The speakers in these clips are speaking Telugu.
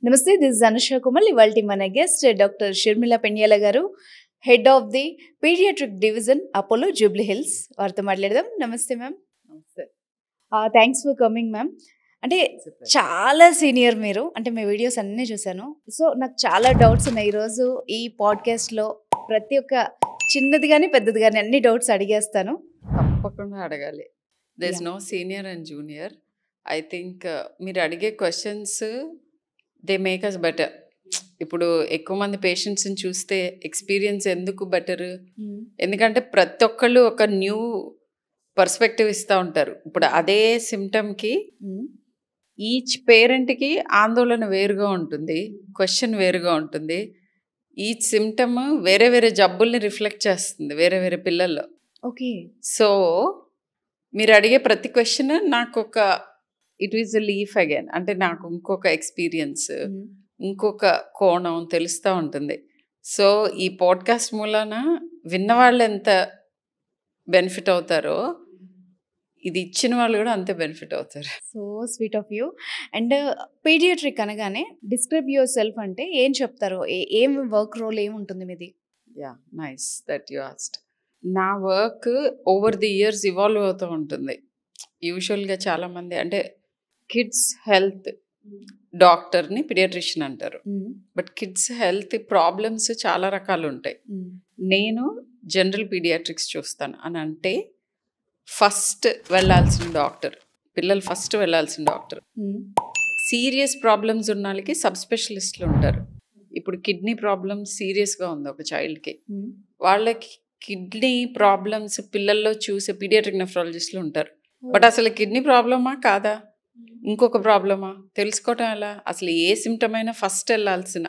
నమస్తే, దిస్ ఇస్ అనుష కుమల్. ఇవాల్టి మన గెస్ట్ డాక్టర్ షర్మిల పెండ్యాల గారు, head of the paediatric division Apollo Jubilee Hills. వారితో మాట్లాడదాం. నమస్తే మ్యామ్. నమస్తే. Thanks for coming ma'am. అంటే చాలా సీనియర్ మీరు, అంటే మీ వీడియోస్ అన్నీ చూశాను. సో నాకు చాలా డౌట్స్ ఉన్నాయి. ఈరోజు ఈ పాడ్కాస్ట్లో ప్రతి ఒక్క చిన్నది కానీ పెద్దది కానీ అన్ని డౌట్స్ అడిగేస్తాను. తప్పకుండా అడగాలి. There is Yeah. No senior and junior. I think మీరు అడిగే questions they make us better. ఇప్పుడు ఎక్కువ మంది పేషెంట్స్ని చూస్తే ఎక్స్పీరియన్స్ ఎందుకు బెటర్? ఎందుకంటే ప్రతి ఒక్కళ్ళు ఒక న్యూ పర్స్పెక్టివ్ ఇస్తూ ఉంటారు. ఇప్పుడు అదే సిమ్టమ్కి ఈచ్ పేరెంట్కి ఆందోళన వేరుగా ఉంటుంది, క్వశ్చన్ వేరుగా ఉంటుంది. ఈచ్ సిమ్టమ్ వేరే వేరే జబ్బుల్ని రిఫ్లెక్ట్ చేస్తుంది వేరే వేరే పిల్లల్లో. ఓకే. సో మీరు అడిగే ప్రతి క్వశ్చన్ నాకు ఒక it is a leaf again, అంటే నాకు ఇంకొక ఎక్స్పీరియన్స్, ఇంకొక కోణం తెలుస్తూ ఉంటుంది. సో ఈ పాడ్కాస్ట్ మూలాన విన్నవాళ్ళు ఎంత బెనిఫిట్ అవుతారో ఇది ఇచ్చిన వాళ్ళు కూడా అంతే బెనిఫిట్ అవుతారు. So sweet of you. And pediatric అనగానే డిస్క్రైబ్ యువర్ సెల్ఫ్ అంటే ఏం చెప్తారు? ఏం వర్క్ రోల్ ఏముంటుంది మీది? Yeah, nice that you asked. నా work over the years evolve అవుతూ ఉంటుంది. యూజువల్గా చాలామంది అంటే కిడ్స్ హెల్త్ డాక్టర్ని పిడియాట్రిషియన్ అంటారు. బట్ కిడ్స్ హెల్త్ ప్రాబ్లమ్స్ చాలా రకాలు ఉంటాయి. నేను జనరల్ పీడియాట్రిక్స్ చూస్తాను అని అంటే ఫస్ట్ వెళ్ళాల్సిన డాక్టర్, పిల్లలు ఫస్ట్ వెళ్ళాల్సిన డాక్టర్. సీరియస్ ప్రాబ్లమ్స్ ఉన్న వాళ్ళకి సబ్ స్పెషలిస్టులు ఉంటారు. ఇప్పుడు కిడ్నీ ప్రాబ్లమ్స్ సీరియస్గా ఉంది ఒక చైల్డ్కి, వాళ్ళకి కిడ్నీ ప్రాబ్లమ్స్ పిల్లల్లో చూసే పీడియాట్రిక్ నెఫ్రాలజిస్టులు ఉంటారు. బట్ అసలు కిడ్నీ ప్రాబ్లమా కాదా, ఇంకొక ప్రాబ్లమా తెలుసుకోవటం ఎలా? అసలు ఏ సిమ్టమ్ అయినా ఫస్ట్ వెళ్ళాల్సిన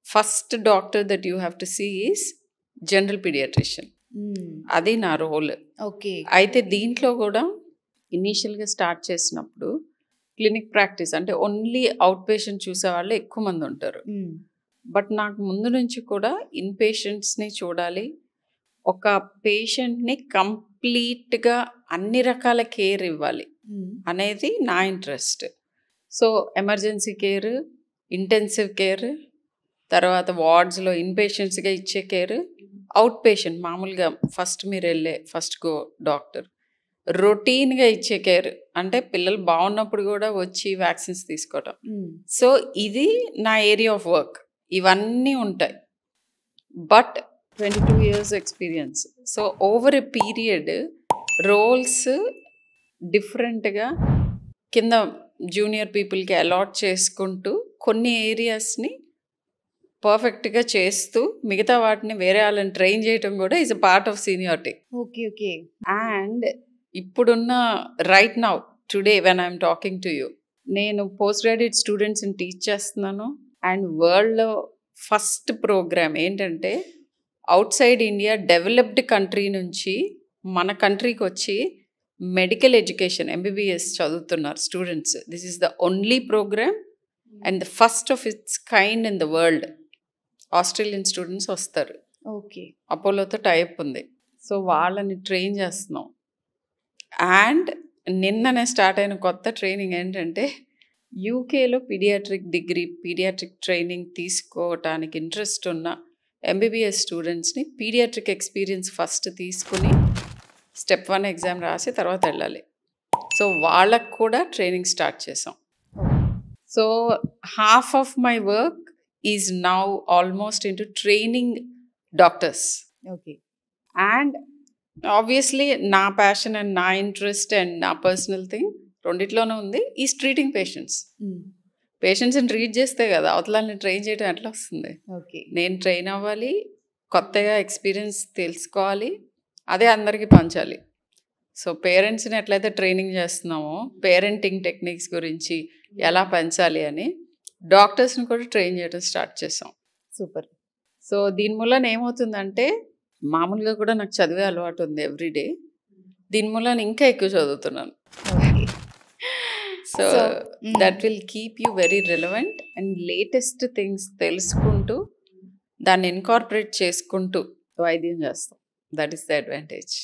first doctor that you have to see is general paediatrician. అది నా రోల్. ఓకే. అయితే దీంట్లో కూడా ఇనీషియల్గా స్టార్ట్ చేసినప్పుడు క్లినిక్ ప్రాక్టీస్ అంటే ఓన్లీ అవుట్ పేషెంట్ చూసే వాళ్ళు ఎక్కువ మంది ఉంటారు. బట్ నాకు ముందు నుంచి కూడా ఇన్ పేషెంట్స్ని చూడాలి, ఒక పేషెంట్ని కంప్లీట్గా అన్ని రకాల కేర్ ఇవ్వాలి అనేది నా interest. So emergency care, intensive care, తర్వాత వార్డ్స్లో ఇన్ పేషెంట్స్గా ఇచ్చే కేర్, అవుట్ పేషెంట్ మామూలుగా ఫస్ట్ మీరు వెళ్ళే ఫస్ట్ గో డాక్టర్, రొటీన్గా ఇచ్చే కేర్ అంటే పిల్లలు బాగున్నప్పుడు కూడా వచ్చి వ్యాక్సిన్స్ తీసుకోవటం. సో ఇది నా ఏరియా ఆఫ్ వర్క్. ఇవన్నీ ఉంటాయి. But 22 years experience. So over a period roles డిఫరెంట్గా కింద జూనియర్ పీపుల్కి అలాట్ చేసుకుంటూ కొన్ని ఏరియాస్ని పర్ఫెక్ట్గా చేస్తూ మిగతా వాటిని వేరే వాళ్ళని ట్రైన్ చేయటం కూడా is a part of seniority. Okay. Okay. And ఇప్పుడున్న right now today when I'm talking to you, నేను పోస్ట్ గ్రాడ్యుయేట్ స్టూడెంట్స్ని టీచ్ చేస్తున్నాను. అండ్ వరల్డ్లో ఫస్ట్ ప్రోగ్రామ్ ఏంటంటే outside India developed country నుంచి మన కంట్రీకి వచ్చి మెడికల్ ఎడ్యుకేషన్ ఎంబీబీఎస్ చదువుతున్నారు students. This is the only program and the first of its kind in the world. Australian students వస్తారు. ఓకే. అపోలోతో టైప్ ఉంది. సో వాళ్ళని ట్రైన్ చేస్తున్నాం. అండ్ నిన్ననే స్టార్ట్ అయిన కొత్త ట్రైనింగ్ ఏంటంటే యూకేలో పీడియాట్రిక్ డిగ్రీ పీడియాట్రిక్ ట్రైనింగ్ తీసుకోవటానికి ఇంట్రెస్ట్ ఉన్న ఎంబీబీఎస్ స్టూడెంట్స్ని పీడియాట్రిక్ ఎక్స్పీరియన్స్ ఫస్ట్ తీసుకుని స్టెప్ 1 ఎగ్జామ్ రాసి తర్వాత వెళ్ళాలి. సో వాళ్ళకు కూడా ట్రైనింగ్ స్టార్ట్ చేసాం. So half of my work is now almost into training doctors. Okay. And obviously నా ప్యాషన్ అండ్ నా ఇంట్రెస్ట్ అండ్ నా పర్సనల్ థింగ్ రెండిట్లోనే ఉంది, ఈజ్ ట్రీటింగ్ పేషెంట్స్. పేషెంట్స్ని ట్రీట్ చేస్తే కదా అవతలని ట్రైన్ చేయడం ఎట్లా వస్తుంది? ఓకే. నేను ట్రైన్ అవ్వాలి, కొత్తగా ఎక్స్పీరియన్స్ తెలుసుకోవాలి, అదే అందరికీ పంచాలి. సో పేరెంట్స్ని ఎట్లయితే ట్రైనింగ్ చేస్తున్నామో పేరెంటింగ్ టెక్నిక్స్ గురించి ఎలా పెంచాలి అని డాక్టర్స్ని కూడా ట్రైన్ చేయడం స్టార్ట్ చేసాం. సూపర్. సో దీని మూలన ఏమవుతుందంటే మామూలుగా కూడా నాకు చదివే అలవాటు ఉంది ఎవ్రీడే, దీని మూలన ఇంకా ఎక్కువ చదువుతున్నాను. So that will keep you very relevant and latest things తెలుసుకుంటూ దాన్ని ఇన్కార్పొరేట్ చేసుకుంటూ వైద్యం చేస్తాం. That is the advantage.